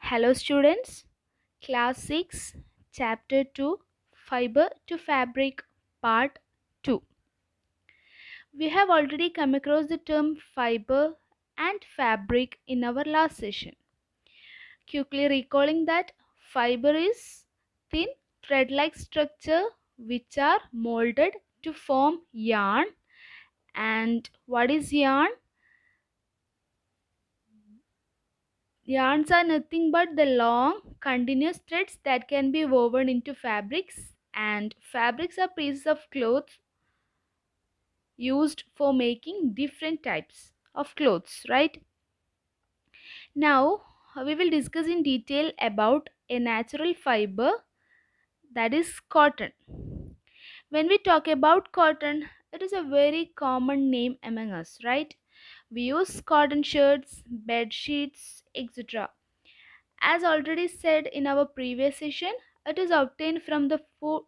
Hello students, class 6, chapter 2, fiber to fabric, part 2. We have already come across the term fiber and fabric in our last session. Quickly recalling that fiber is thin thread-like structure which are molded to form yarn. And what is yarn? Yarns are nothing but the long, continuous threads that can be woven into fabrics, and fabrics are pieces of cloth used for making different types of clothes, right? Now, we will discuss in detail about a natural fiber, that is cotton. When we talk about cotton, it is a very common name among us, right? We use cotton shirts, bed sheets, etc. As already said in our previous session, it is obtained from the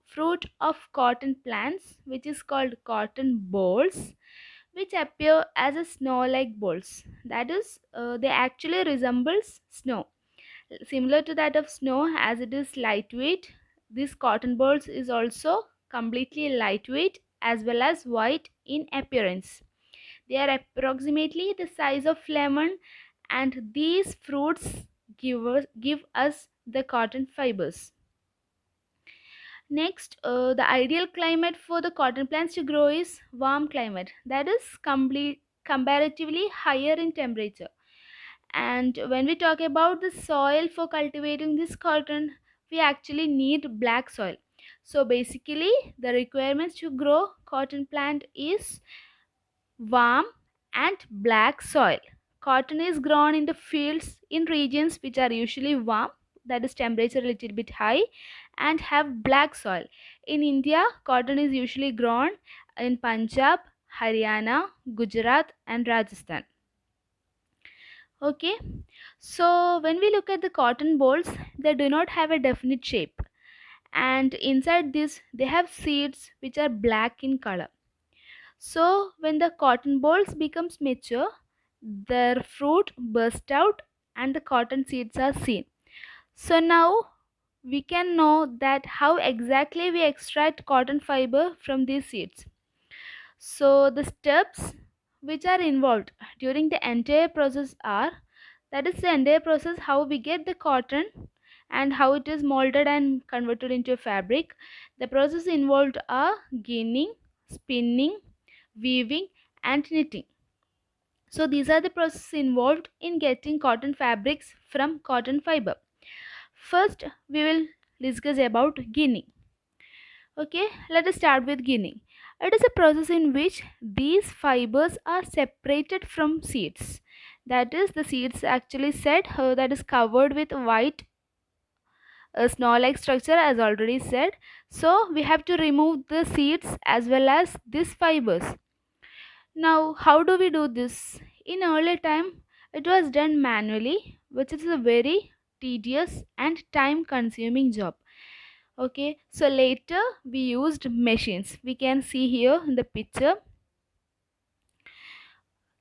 fruit of cotton plants, which is called cotton bolls, which appear as a snow-like balls. That is, they actually resembles snow. Similar to that of snow, as it is lightweight, this cotton balls is also completely lightweight as well as white in appearance. They are approximately the size of lemon, and these fruits give us the cotton fibers. Next, the ideal climate for the cotton plants to grow is warm climate, that is comparatively higher in temperature. And when we talk about the soil for cultivating this cotton, we actually need black soil. So basically, the requirements to grow cotton plant is warm and black soil. Cotton is grown in the fields in regions which are usually warm, that is temperature a little bit high, and have black soil. In India, cotton is usually grown in Punjab, Haryana, Gujarat, and Rajasthan. Okay, so when we look at the cotton bolls, they do not have a definite shape, and inside this, they have seeds which are black in color. So when the cotton bolls becomes mature, their fruit burst out and the cotton seeds are seen. So now we can know that how exactly we extract cotton fiber from these seeds. So the steps which are involved during the entire process are, that is the entire process how we get the cotton and how it is molded and converted into a fabric. The process involved are ginning, spinning, weaving and knitting. So these are the processes involved in getting cotton fabrics from cotton fiber. First, we will discuss about ginning. Okay, let us start with ginning. It is a process in which these fibers are separated from seeds. That is, the seeds actually set that is covered with white snow-like structure as already said. So we have to remove the seeds as well as these fibers. Now, how do we do this? In early time, it was done manually, which is a very tedious and time consuming job. Okay, so later we used machines. We can see here in the picture,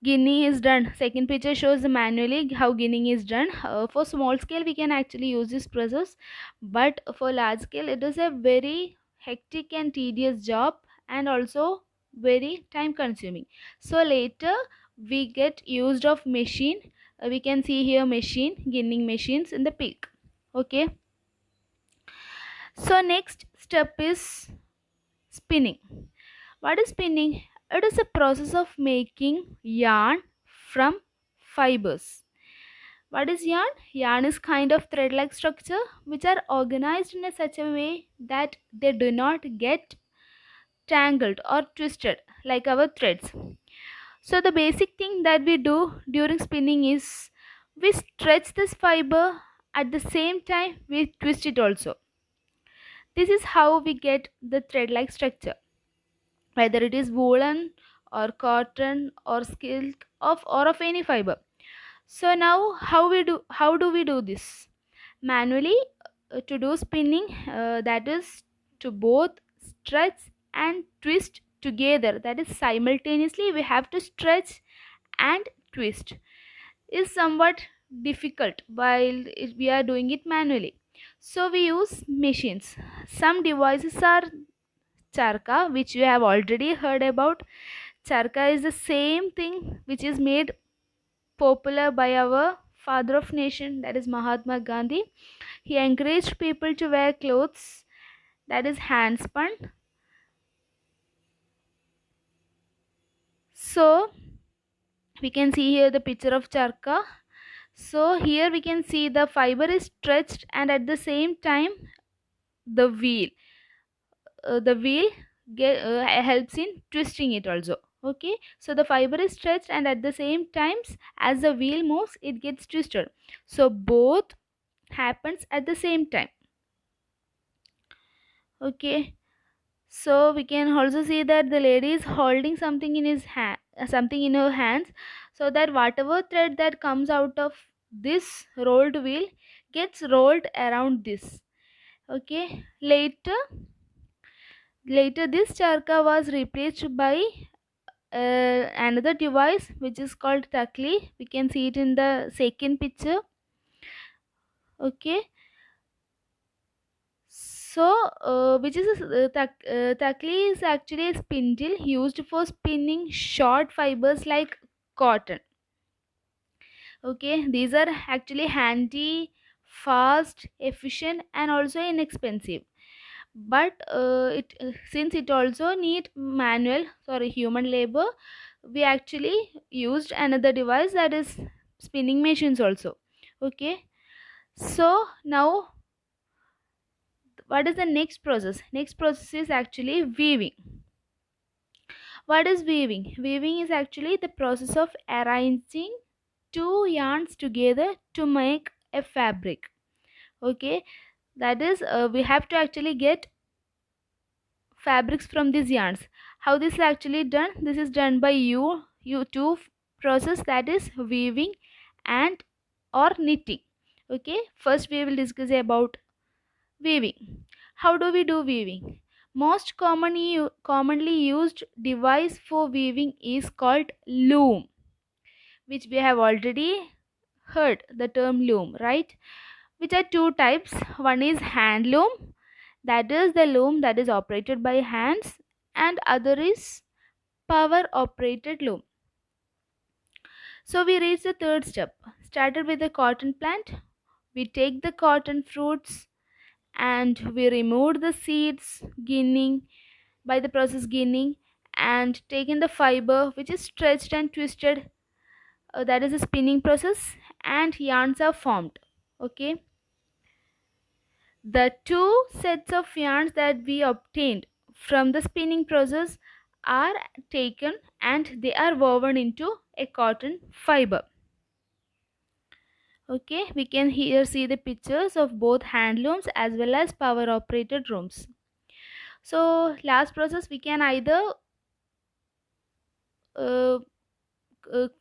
ginning is done. Second picture shows the manually how ginning is done. For small scale, we can actually use this process, but for large scale, it is a very hectic and tedious job and also very time consuming. So later we get used of machine. We can see here machine, ginning machines in the peak. Okay. So next step is spinning. What is spinning? It is a process of making yarn from fibers. What is yarn? Yarn is kind of thread-like structure which are organized in a such a way that they do not get tangled or twisted like our threads. So the basic thing that we do during spinning is we stretch this fiber, at the same time we twist it also. This is how we get the thread-like structure, whether it is woolen or cotton or silk or of any fiber. So now how do we do this manually? To do spinning, that is to both stretch and twist together, that is simultaneously we have to stretch and twist, is somewhat difficult while we are doing it manually. So we use machines. Some devices are charka, which you have already heard about. Charka is the same thing which is made popular by our father of nation, that is Mahatma Gandhi. He encouraged people to wear clothes that is hand spun. So we can see here the picture of charka. So here we can see the fiber is stretched, and at the same time the wheel helps in twisting it also. Okay, so the fiber is stretched, and at the same times as the wheel moves it gets twisted. So both happens at the same time. Okay, so we can also see that the lady is holding something in his hand, something in her hands, so that whatever thread that comes out of this rolled wheel gets rolled around this. Okay, later this charka was replaced by another device which is called takli. We can see it in the second picture. Okay, so which is takli is actually a spindle used for spinning short fibers like cotton. Okay, these are actually handy, fast, efficient, and also inexpensive. But it since it also need human labor, we actually used another device, that is spinning machines also. Okay, so now what is the next process? Next process is actually weaving. What is weaving? Weaving is actually the process of arranging two yarns together to make a fabric. Okay, that is we have to actually get fabrics from these yarns. How this is actually done? This is done by you two process, that is weaving and or knitting. Okay, first we will discuss about weaving. How do we do weaving? Most commonly used device for weaving is called loom, which we have already heard the term loom, right? Which are two types. One is hand loom, that is the loom that is operated by hands, and other is power operated loom. So we reach the third step. Started with the cotton plant. We take the cotton fruits and we remove the seeds, ginning by the process ginning, and taken the fiber which is stretched and twisted. That is a spinning process, and yarns are formed. Okay, the two sets of yarns that we obtained from the spinning process are taken and they are woven into a cotton fiber. Okay, we can here see the pictures of both hand looms as well as power operated looms. So last process, we can either uh,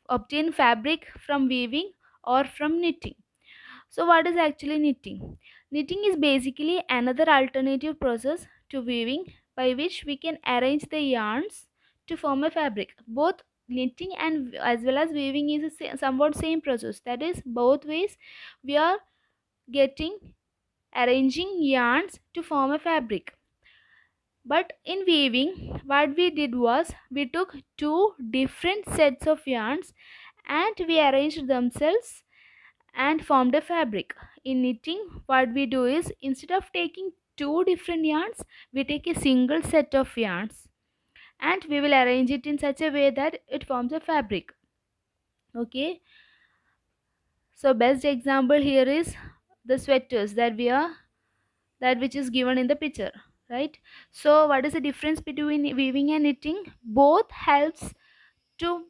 obtain fabric from weaving or from knitting. So what is actually knitting? Knitting is basically another alternative process to weaving by which we can arrange the yarns to form a fabric. Both knitting and as well as weaving is a somewhat same process. That is, both ways we are getting arranging yarns to form a fabric. But in weaving, what we did was we took two different sets of yarns and we arranged themselves and formed a fabric. In knitting, what we do is instead of taking two different yarns, we take a single set of yarns and we will arrange it in such a way that it forms a fabric. Okay, so best example here is the sweaters that we are that which is given in the picture, right? So what is the difference between weaving and knitting? Both helps to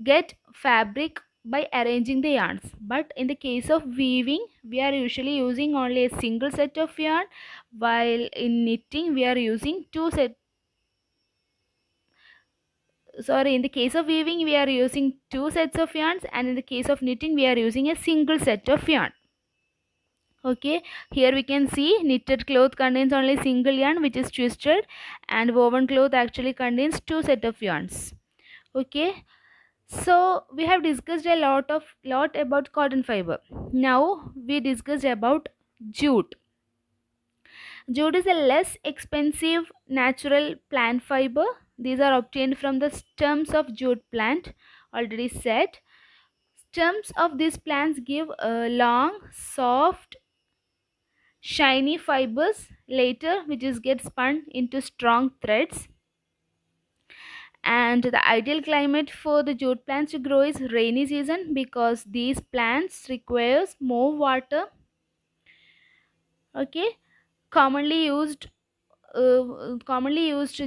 get fabric by arranging the yarns, but in the case of weaving we are usually using only a single set of yarn, while in knitting we are using two set sorry in the case of weaving we are using two sets of yarns, and in the case of knitting we are using a single set of yarn. Okay, here we can see knitted cloth contains only single yarn which is twisted, and woven cloth actually contains two set of yarns. Okay, So we have discussed a lot about cotton fiber. Now we discussed about jute. Jute is a less expensive natural plant fiber. These are obtained from the stems of jute plant. Already said. Stems of these plants give long, soft, shiny fibers later, which is get spun into strong threads. And the ideal climate for the jute plants to grow is rainy season because these plants requires more water. Okay, commonly used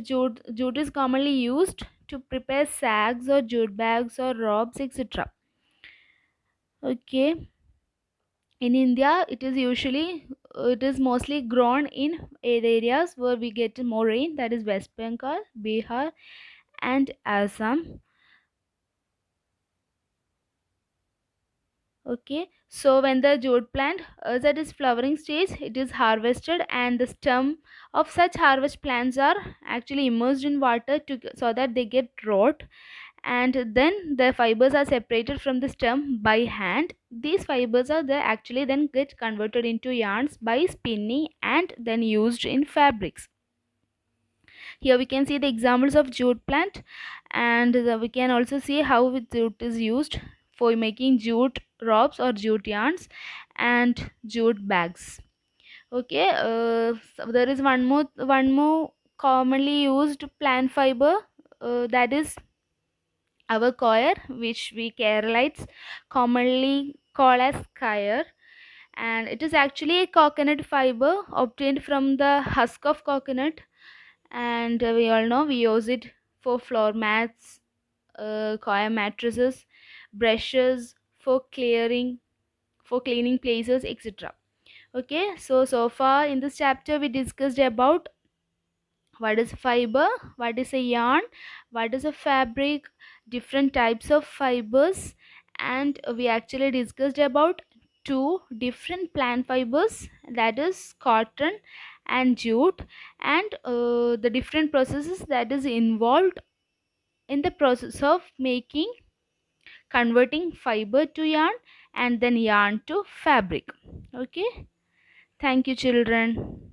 jute is commonly used to prepare sacks or jute bags or robes, etc. Okay, in India it is mostly grown in areas where we get more rain, that is West Bengal, Bihar and Assam. Okay, so when the jute plant is at its flowering stage, it is harvested, and the stem of such harvest plants are actually immersed in water so that they get rot, and then the fibers are separated from the stem by hand. These fibers are actually then get converted into yarns by spinning and then used in fabrics. Here we can see the examples of jute plant, and we can also see how jute is used for making jute robes or jute yarns and jute bags. Okay, so there is one more commonly used plant fiber, that is our coir, which we Keralites commonly call as kyre, and it is actually a coconut fiber obtained from the husk of coconut, and we all know we use it for floor mats, coir mattresses, brushes, for cleaning places, etc. Okay, so far in this chapter we discussed about what is fiber, what is a yarn, what is a fabric, different types of fibers, and we actually discussed about two different plant fibers, that is cotton and jute, and the different processes that is involved in the process of making, converting fiber to yarn and then yarn to fabric. Okay, thank you children.